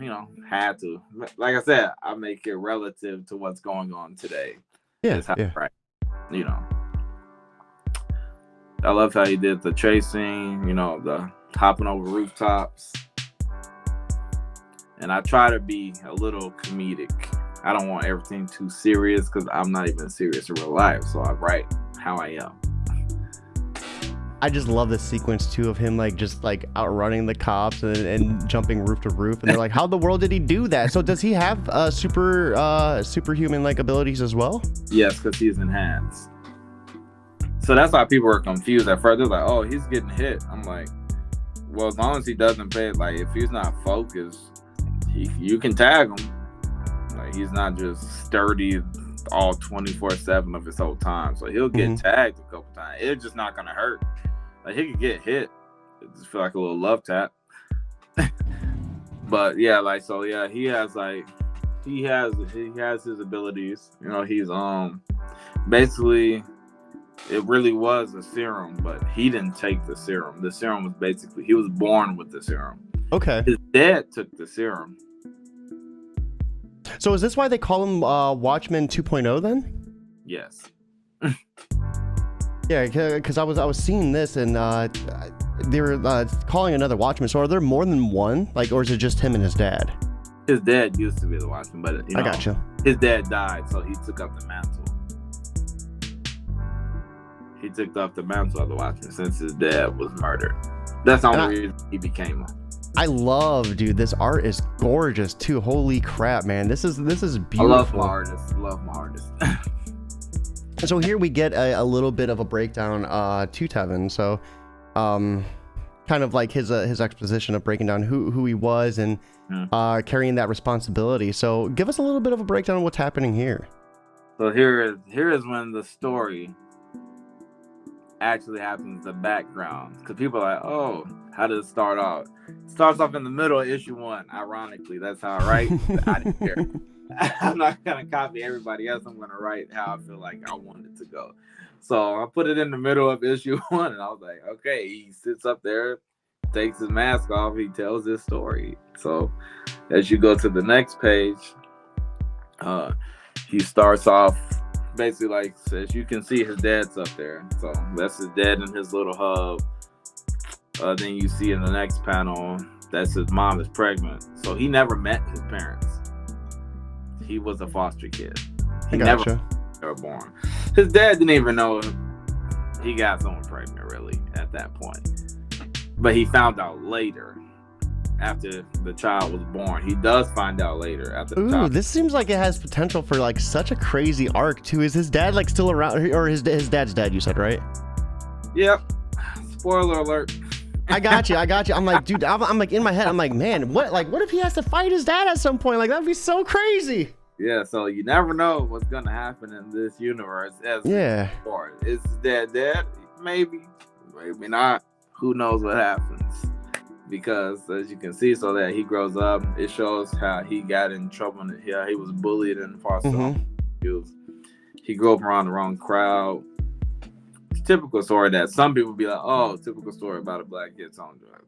had to. Like I said, I make it relative to what's going on today. Yeah, yeah. Right. I love how he did the chasing, the hopping over rooftops. And I try to be a little comedic. I don't want everything too serious because I'm not even serious in real life. So I write how I am. I just love this sequence too of him just outrunning the cops and jumping roof to roof, and they're like, how the world did he do that? So does he have superhuman abilities as well? Yes, because he's enhanced. So that's why people were confused at first. They're oh, he's getting hit. I'm well, as long as he doesn't pay, if he's not focused, you can tag him. He's not just sturdy all 24/7 of his whole time. So he'll get tagged a couple times. It's just not gonna hurt. He could get hit. It just feel like a little love tap. But yeah, so yeah, he has his abilities. He's basically it really was a serum, but he didn't take the serum. The serum was basically he was born with the serum. Okay. His dad took the serum. So is this why they call him Watchman 2.0 then? Yes. Yeah, because I was seeing this and they were calling another Watchman. So are there more than one? Or is it just him and his dad? His dad used to be the Watchman, but I gotcha. His dad died, so he took up the mantle. He took up the mantle of the Watchman since his dad was murdered. That's the only reason he became one. I love, dude. This art is gorgeous too. Holy crap, man! This is beautiful. I love my artists. So here we get a little bit of a breakdown to Tevin. So, kind of his exposition of breaking down who he was and carrying that responsibility. So give us a little bit of a breakdown of what's happening here. So here is when the story actually happens, the background, because people are oh, how does it start off? It starts off in the middle of issue 1. Ironically, that's how I write. I didn't care. I'm not gonna copy everybody else. I'm gonna write how I feel like I want it to go. So I put it in the middle of issue 1, and I was like, okay. He sits up there, takes his mask off, he tells his story. So as you go to the next page, he starts off basically like says, you can see his dad's up there. So that's his dad in his little hub. Then you see in the next panel, that's his mom is pregnant. So he never met his parents. He was a foster kid. He never were born. His dad didn't even know he got someone pregnant really at that point. But he found out later after the child was born. He does find out later after the child. This seems like it has potential for like such a crazy arc too. Is his dad like still around, or his dad's dead, you said, right? Yep. Spoiler alert. I got you. I'm like, dude, I'm like in my head, I'm like, man, what if he has to fight his dad at some point? Like, that'd be so crazy. Yeah, so you never know what's gonna happen in this universe. Is his dad dead? Maybe not. Who knows what happens? Because as you can see, so that he grows up, it shows how he got in trouble. Yeah, he was bullied in foster home. He grew up around the wrong crowd. Typical story that some people be like, oh, typical story about a black kid's on drugs.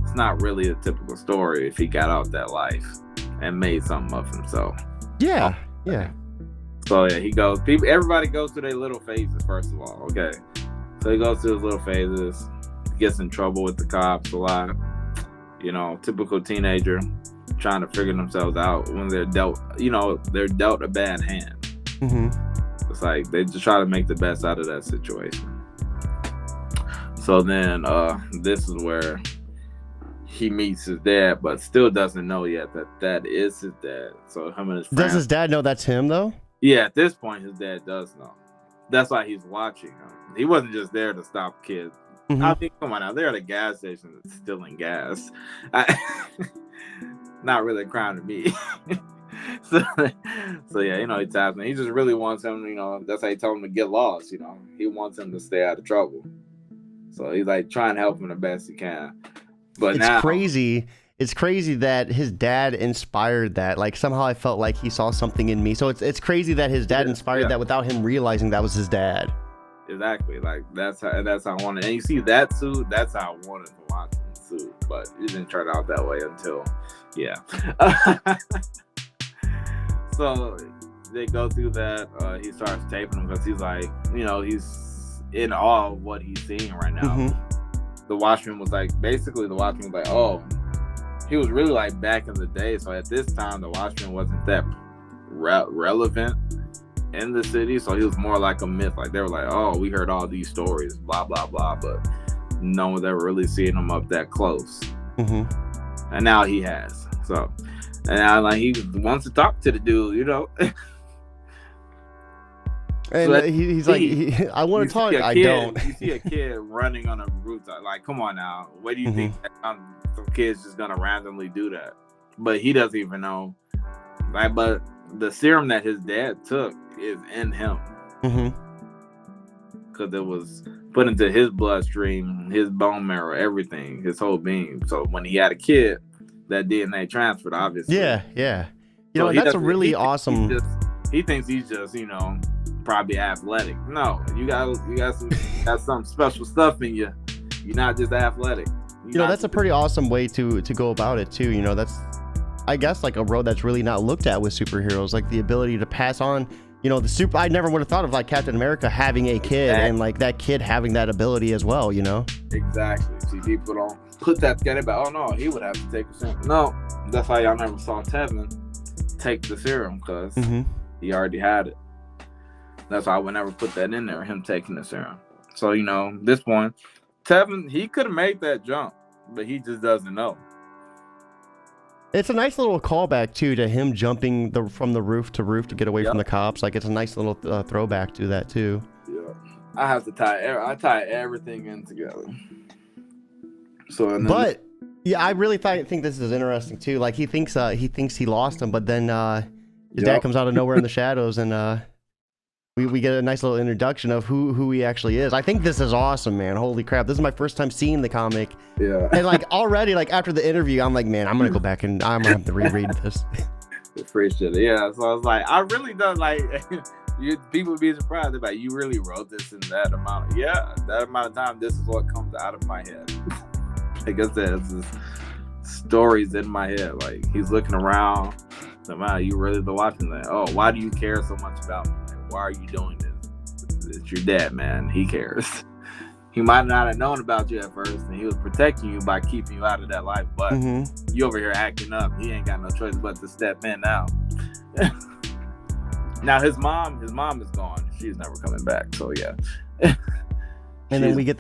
It's not really a typical story if he got out that life and made something of himself. Yeah. So yeah, he goes. Everybody goes through their little phases first of all. Okay, so he goes through his little phases. Gets in trouble with the cops a lot. You know, typical teenager trying to figure themselves out when they're dealt a bad hand. It's like they just try to make the best out of that situation. So then this is where he meets his dad, but still doesn't know yet that is his dad. So him and his friend. Does his dad know that's him though? Yeah, at this point his dad does know. That's why he's watching him. He wasn't just there to stop kids. I mean, come on now, they're at a gas station stealing gas. Not really a crime to me. So yeah, he taps me. He just really wants him, that's how he told him to get lost, He wants him to stay out of trouble. So he's like trying to help him the best he can. But it's crazy. It's crazy that his dad inspired that. Like somehow I felt like he saw something in me. So it's crazy that his dad inspired that without him realizing that was his dad. Exactly. Like that's how I wanted. And you see that suit, that's how I wanted to watch the suit. But it didn't turn out that way until So they go through that. He starts taping him because he's like, he's in awe of what he's seeing right now. The Watchman was like, oh, he was really like back in the day. So at this time, the Watchman wasn't that relevant in the city. So he was more like a myth. Like they were like, oh, we heard all these stories, blah, blah, blah. But no one's ever really seen him up that close. And now he has. So, and now like he wants to talk to the dude, And so he's like, I want to talk. I don't. You see a kid running on a rooftop. Like, come on now. What do you think some kid's just gonna randomly do that? But he doesn't even know. Like, but the serum that his dad took is in him. Because it was put into his bloodstream, his bone marrow, everything, his whole being. So when he had a kid, that DNA transferred, obviously. Yeah. That's a really awesome. He thinks he's just, probably athletic. No, you got some special stuff in you. You're not just athletic. That's a pretty awesome way to go about it too. That's, I guess, like a road that's really not looked at with superheroes, like the ability to pass on. I never would have thought of like Captain America having a kid and like that kid having that ability as well. Exactly. See, people don't put that together, but oh no, he would have to take the serum. No, that's why y'all never saw Tevin take the serum because he already had it. That's why I would never put that in there, him taking the serum. So, this point, Tevin, he could have made that jump, but he just doesn't know. It's a nice little callback, too, to him jumping from the roof to get away from the cops. Like, it's a nice little throwback to that, too. Yeah. I have to tie everything in together. So, yeah, I really think this is interesting, too. Like, he thinks he lost him, but then his dad comes out of nowhere in the shadows, and we get a nice little introduction of who he actually is. I think this is awesome, man. Holy crap. This is my first time seeing the comic. Yeah. And like already, like after the interview, I'm like, man, I'm going to go back and I'm going to have to reread this. Appreciate it. Yeah. So I was like, I really don't like, People be surprised. They're like, you really wrote this in that amount? Yeah, that amount of time. This is what comes out of my head. Like I said, it's just stories in my head. Like he's looking around. So, man, you really the watching that? Oh, why do you care so much about me? Like, why are you doing this? It's your dad, man. He cares. He might not have known about you at first, and he was protecting you by keeping you out of that life. But you over here acting up. He ain't got no choice but to step in now. Now his mom is gone. She's never coming back. So yeah. And then we get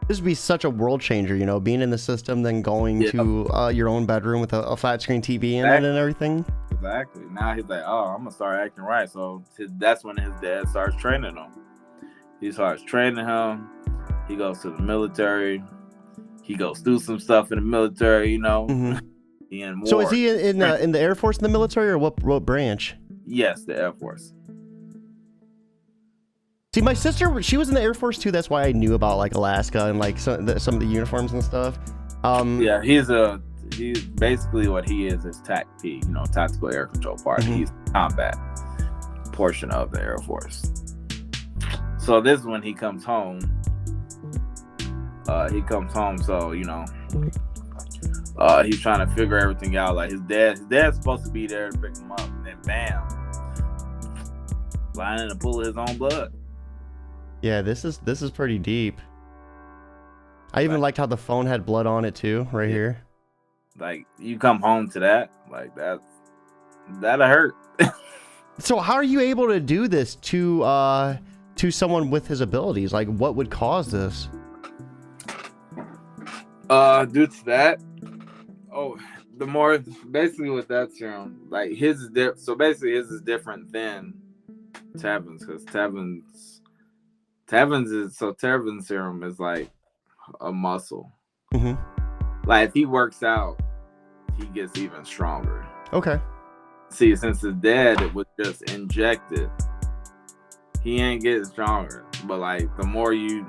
this would be such a world changer, you know, being in the system, then going to your own bedroom with a flat screen TV in it and everything. Exactly. Now he's like, oh, I'm gonna start acting right. So that's when his dad starts training him. He starts training him. He goes to the military. He goes through some stuff in the military, you know. He in war. So is he in the Air Force in the military, or what branch? Yes, the Air Force. See, my sister, she was in the Air Force too. That's why I knew about like Alaska and like some of the uniforms and stuff. Yeah, he's basically what he is TACP, you know, tactical air control part. He's combat portion of the Air Force. So this is when he comes home. So you know, he's trying to figure everything out. Like his dad's supposed to be there to pick him up, and then bam, lying in the pool of his own blood. Yeah, this is pretty deep. I even liked how the phone had blood on it too, right here. Like you come home to that, like that'll hurt. So how are you able to do this to someone with his abilities? Like, what would cause this? Due to that, the more basically with that serum, like his is so basically his is different than Tevin's, because Tevin's serum is like a muscle. Like if he works out, he gets even stronger. Okay. See, since his dad it was just injected, he ain't getting stronger. But like the more you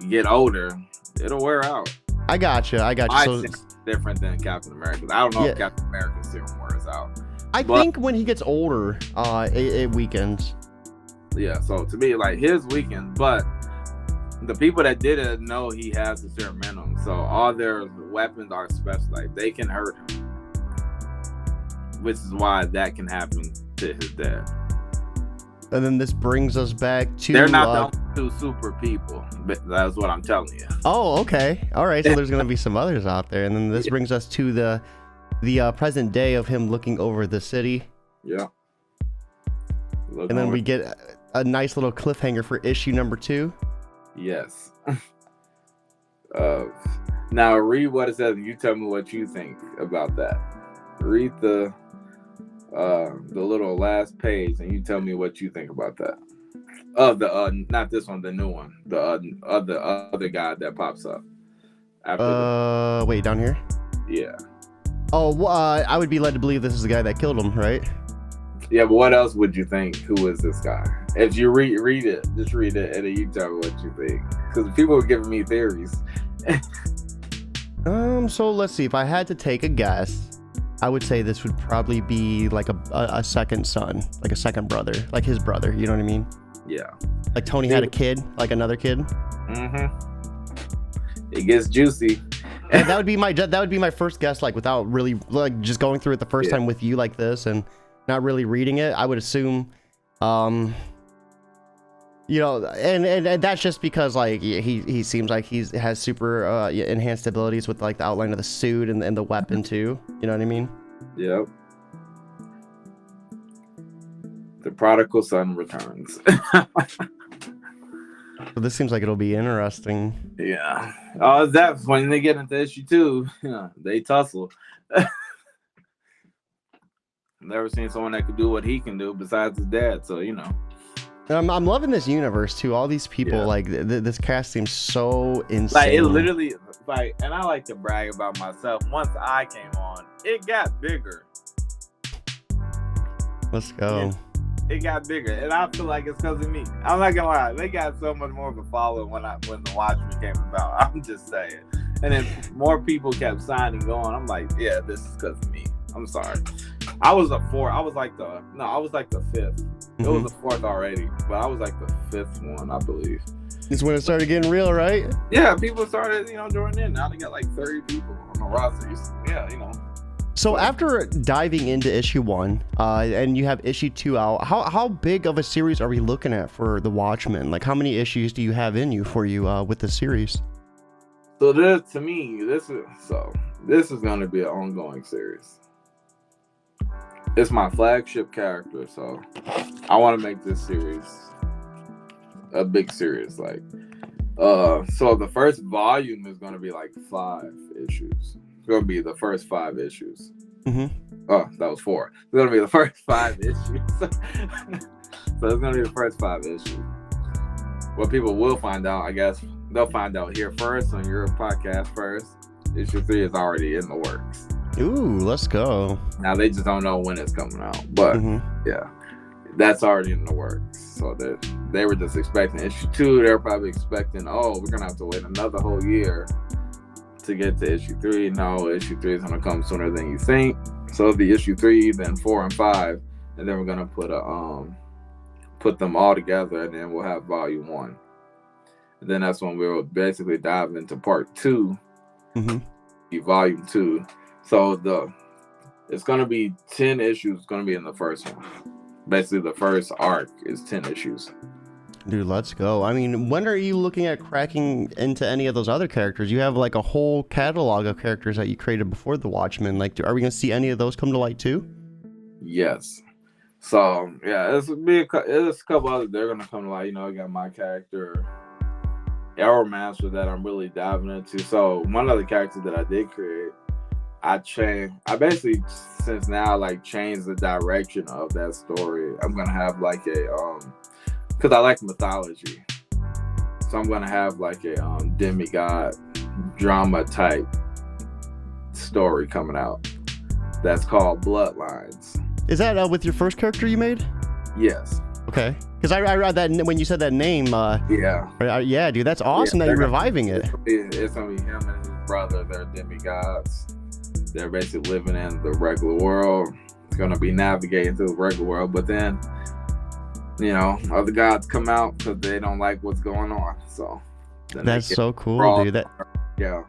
get older, it'll wear out. I gotcha. So it's different than Captain America. I don't know if Captain America's serum wears out. I think when he gets older, it weakens. Yeah, so to me, like his weekend, but the people that didn't know he has the serum in him, so all their weapons are special. Like they can hurt him, which is why that can happen to his dad. And then this brings us back to they're not the only two super people. But that's what I'm telling you. Oh, okay, all right. So there's gonna be some others out there, and then this brings us to the present day of him looking over the city. Yeah. And then we get a nice little cliffhanger for issue number 2. Yes. Now read what it says and you tell me what you think about that. Read the little last page and you tell me what you think about that. Not this one, the new one. The other guy that pops up. Wait, down here? Yeah. Oh, I would be led to believe this is the guy that killed him, right? Yeah, but what else would you think? Who is this guy? If you read it, just read it, and then you tell me what you think. Because people are giving me theories. So let's see. If I had to take a guess, I would say this would probably be like a second son, like a second brother, like his brother. You know what I mean? Yeah. Like Tony had a kid, like another kid. It gets juicy. And that would be my first guess, like without really like just going through it the first time with you like this and not really reading it. I would assume, you know, and that's just because like he seems like he has super enhanced abilities with like the outline of the suit and the weapon too. You know what I mean? Yep. The prodigal son returns. So this seems like it'll be interesting. Yeah. Oh, that's when they get into issue 2. Yeah, they tussle. Never seen someone that could do what he can do besides his dad. So you know. I'm loving this universe too. All these people, like this cast seems so insane. Like it literally, like, and I like to brag about myself. Once I came on, it got bigger. Let's go. It got bigger, and I feel like it's because of me. I'm not gonna lie, they got so much more of a following when the Watchman came about. I'm just saying, and then more people kept signing on. I'm like, yeah, this is because of me. I'm sorry. I was a four. I was like the fifth. It was the fourth already, but I was like the fifth one, I believe. It's when it started getting real, right? Yeah, people started, joining in. Now they got like 30 people on the roster. Yeah, So after diving into issue 1, and you have issue 2 out, how big of a series are we looking at for the Watchmen? Like, how many issues do you have in you with the series? So this is going to be an ongoing series. It's my flagship character, so I want to make this series a big series. Like, so the first volume is going to be like 5 issues. It's going to be the first 5 issues. Oh, that was 4. It's going to be the first 5 issues. So it's going to be the first 5 issues. What people will find out, I guess, they'll find out here first on your podcast first. Issue 3 is already in the works. Ooh, let's go. Now they just don't know when it's coming out, but yeah, that's already in the works. So they were just expecting issue 2. They're probably expecting, we're gonna have to wait another whole year to get to issue 3. No, issue 3 is gonna come sooner than you think. So the issue 3, then 4 and 5, and then we're gonna put them all together, and then we'll have volume 1. And then that's when we'll basically dive into part 2, volume 2. So it's going to be 10 issues going to be in the first one. Basically, the first arc is 10 issues. Dude, let's go. I mean, when are you looking at cracking into any of those other characters? You have like a whole catalog of characters that you created before the Watchmen. Like, are we going to see any of those come to light too? Yes. So, yeah, there's a couple others. They're going to come to light. I got my character, Airforce, that I'm really diving into. So, one of the characters that I did create, I basically, since now, like, changed the direction of that story. I'm gonna have like a because I like mythology, so I'm gonna have like a demigod drama type story coming out that's called Bloodlines. Is that with your first character you made? Yes. Okay, because I read that when you said that name. Yeah, dude, that's awesome that you're reviving it. It's gonna be him and his brother. They're demigods. They're basically living in the regular world. It's going to be navigating through the regular world. But then, other gods come out because they don't like what's going on. So that's so cool, dude. Yeah.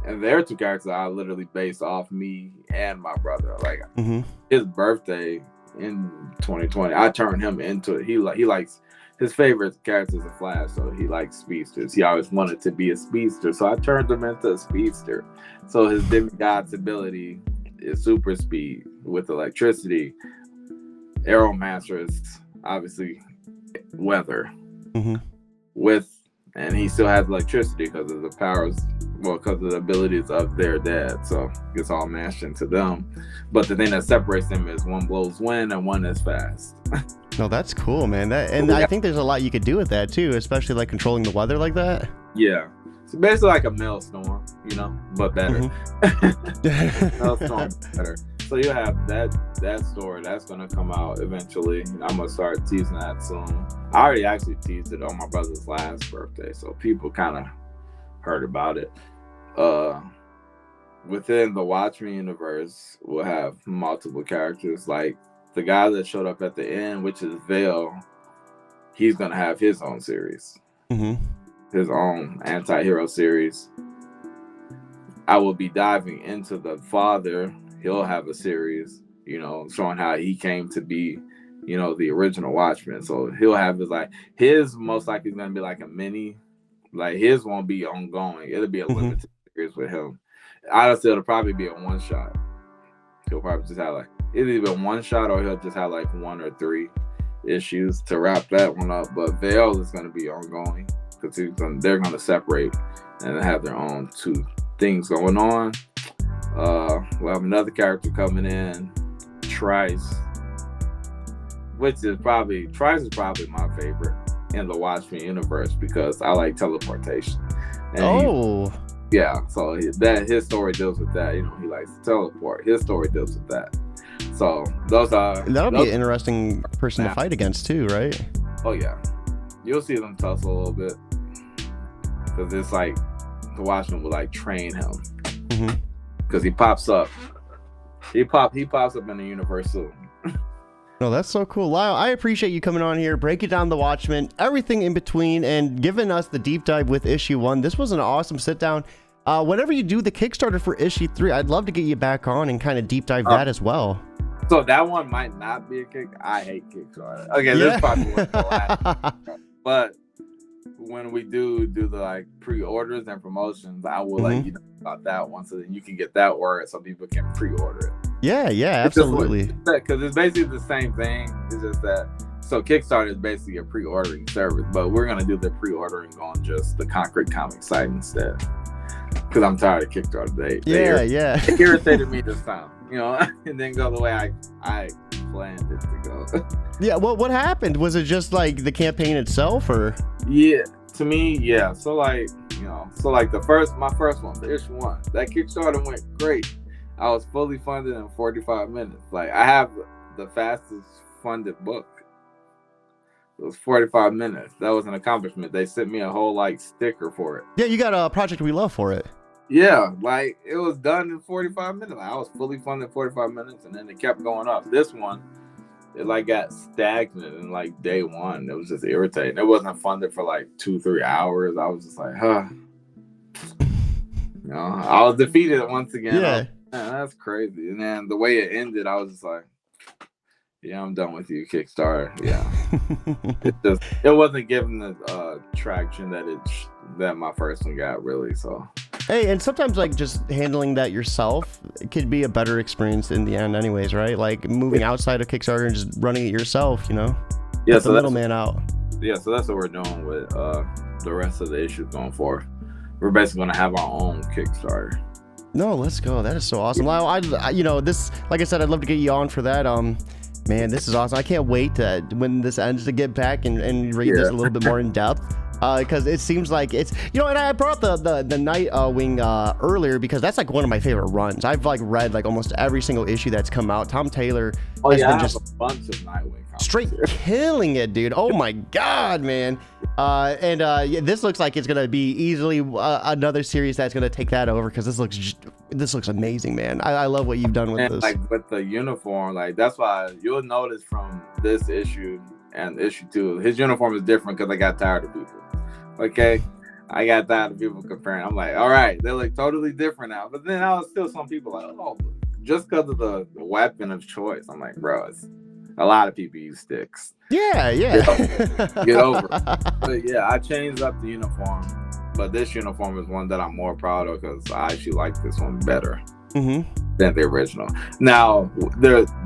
And their 2 characters are literally based off me and my brother. Like, his birthday in 2020, I turned him into it. He likes, his favorite character is a Flash, so he likes speedsters. He always wanted to be a speedster, so I turned him into a speedster. So his demigod's ability is super speed with electricity. Aeromancer is obviously weather and he still has electricity because of the powers, because of the abilities of their dad. So it's all mashed into them. But the thing that separates them is one blows wind and one is fast. No, that's cool, man. I think there's a lot you could do with that too, especially like controlling the weather like that. Yeah. It's basically like a maelstrom, but better. Maelstrom better. So you have that story that's gonna come out eventually. I'm gonna start teasing that soon. I already actually teased it on my brother's last birthday, so people kind of heard about it. Within the Watchmen universe, we'll have multiple characters. Like the guy that showed up at the end, which is Vale, he's gonna have his own series. His own anti-hero series. I will be diving into the father. He'll have a series, showing how he came to be, the original Watchman. So he'll have his most likely is going to be like a mini, like his won't be ongoing. It'll be a limited series with him. Honestly, it'll probably be a one shot. He'll probably just have it'll either be one shot or he'll just have 1 or 3 issues to wrap that one up. But Vale is going to be ongoing. Because they're going to separate and have their own 2 things going on. We'll have another character coming in, Trice, which is probably my favorite in the Watchmen universe because I like teleportation. And so his story deals with that. He likes to teleport. His story deals with that. So that'll be an interesting person to fight against too, right? Oh yeah, you'll see them tussle a little bit. Because it's like the Watchman will train him because he pops up He pops up in the universe soon. No, that's so cool. Lyle, I appreciate you coming on here, breaking down the Watchmen, everything in between, and giving us the deep dive with issue 1. This was an awesome sit down. Whenever you do the Kickstarter for issue 3, I'd love to get you back on and kind of deep dive that as well. So that one might not be a kick. I hate Kickstarter. Okay, this probably wasn't the last. But when we do the like pre-orders and promotions, I will let you know about that one, so that you can get that word so people can pre-order it. Yeah, absolutely. Because it's basically the same thing. It's just that, so Kickstarter is basically a pre-ordering service, but we're gonna do the pre-ordering on just the Concrete Comics site instead. Because I'm tired of Kickstarter. It irritated me this time, you know, and didn't go the way I planned it to go. Yeah, well, what happened? Was it just like the campaign itself, or? Yeah, to me, yeah. So like, you know, my first one, the issue 1, that Kickstarter went great. I was fully funded in 45 minutes. Like, I have the fastest funded book. It was 45 minutes. That was an accomplishment. They sent me a whole like sticker for it. Yeah, you got a Project We Love for it. Yeah, like it was done in 45 minutes. Like, I was fully funded in 45 minutes, and then it kept going up. This one, it like got stagnant in like day 1. It was just irritating. It wasn't funded for like 2-3 hours. I was just like, huh. You know, I was defeated once again. Yeah. Man, that's crazy. And then the way it ended, I was just like, yeah, I'm done with you, Kickstarter. Yeah. it wasn't giving the traction that my first one got, really. So hey, and sometimes like just handling that yourself could be a better experience in the end anyways, right? Like moving outside of Kickstarter and just running it yourself, you know? Yeah, Put the middleman out. Yeah, so that's what we're doing with the rest of the issues going forward. We're basically going to have our own Kickstarter. No, let's go. That is so awesome. Lyle, I you know, this, like I said, I'd love to get you on for that. Man, this is awesome. I can't wait to, when this ends, to get back and read this a little bit more in depth. Because it seems like it's, you know, and I brought up the Nightwing earlier because that's like one of my favorite runs. I've like read like almost every single issue that's come out. Tom Taylor has been just a bunch of Nightwing comics straight killing it, dude. Oh my god, man. Yeah, this looks like it's gonna be easily another series that's gonna take that over, because this looks amazing, man. I love what you've done with this. Like with the uniform, like that's why you'll notice from this issue and issue 2, his uniform is different because I got tired of people. Okay, I got tired of people comparing. I'm like, all right, they look totally different now. But then I was still some people like, oh, just because of the weapon of choice. I'm like, bro, it's a lot of people use sticks. Yeah. Get over it. But yeah, I changed up the uniform. But this uniform is one that I'm more proud of because I actually like this one better than the original. Now,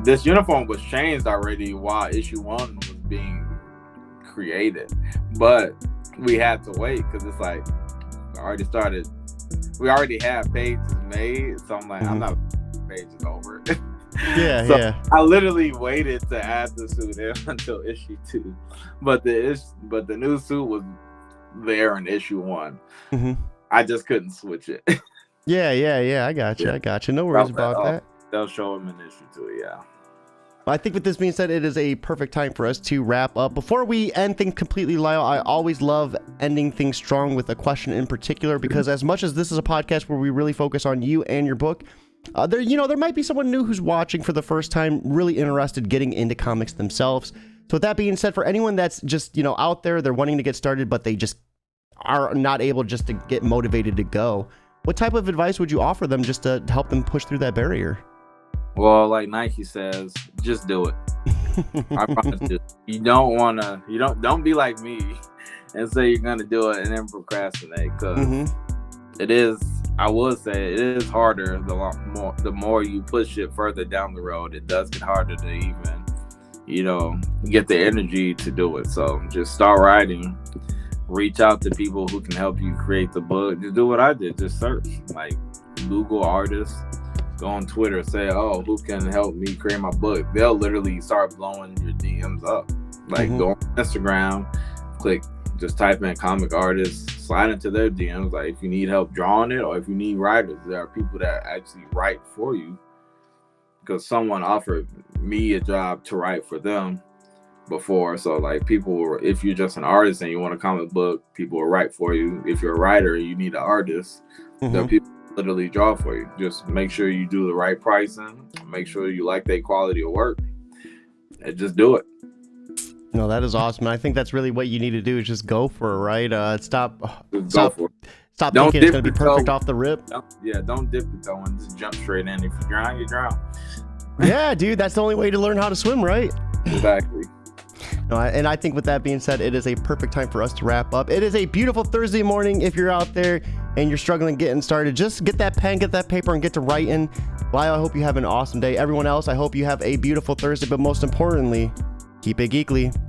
this uniform was changed already while issue 1 was being created. But we had to wait because it's like we already have pages made, so I'm like, I'm not pages over. Yeah. I literally waited to add the suit in until issue 2, but the new suit was there in issue 1. I just couldn't switch it. Yeah. I got you. No worries about that. They'll show them in issue 2. Yeah. I think with this being said, it is a perfect time for us to wrap up. Before we end things completely, Lyle, I always love ending things strong with a question in particular, because as much as this is a podcast where we really focus on you and your book, there might be someone new who's watching for the first time, really interested getting into comics themselves. So with that being said, for anyone that's just, out there, they're wanting to get started, but they just are not able just to get motivated to go, what type of advice would you offer them just to help them push through that barrier? Well, like Nike says, just do it. I promise you. You don't be like me and say you're gonna do it and then procrastinate, because it is. I would say it is harder the more you push it further down the road. It does get harder to even, get the energy to do it. So just start writing. Reach out to people who can help you create the book. Just do what I did. Just search, like Google artists. Go on Twitter, say, oh, who can help me create my book? They'll literally start blowing your DMs up. Like, go on Instagram, just type in comic artists, slide into their DMs. Like, if you need help drawing it, or if you need writers, there are people that actually write for you. Because someone offered me a job to write for them before. So, like, if you're just an artist and you want a comic book, people will write for you. If you're a writer and you need an artist, there are people literally draw for you. Just make sure you do the right pricing, make sure you like their quality of work, and just do it. No, that is awesome. I think that's really what you need to do is just go for it, right? Stop Go for it. Stop Don't thinking it's going dip to be your perfect toe. off the rip. Don't dip your toe and just jump straight in. If you drown, you drown. Yeah, dude, that's the only way to learn how to swim, right? Exactly. No, and I think with that being said, it is a perfect time for us to wrap up. It is a beautiful Thursday morning. If you're out there and you're struggling getting started, just get that pen, get that paper, and get to writing. Lyle, I hope you have an awesome day. Everyone else, I hope you have a beautiful Thursday, but most importantly, keep it geekly.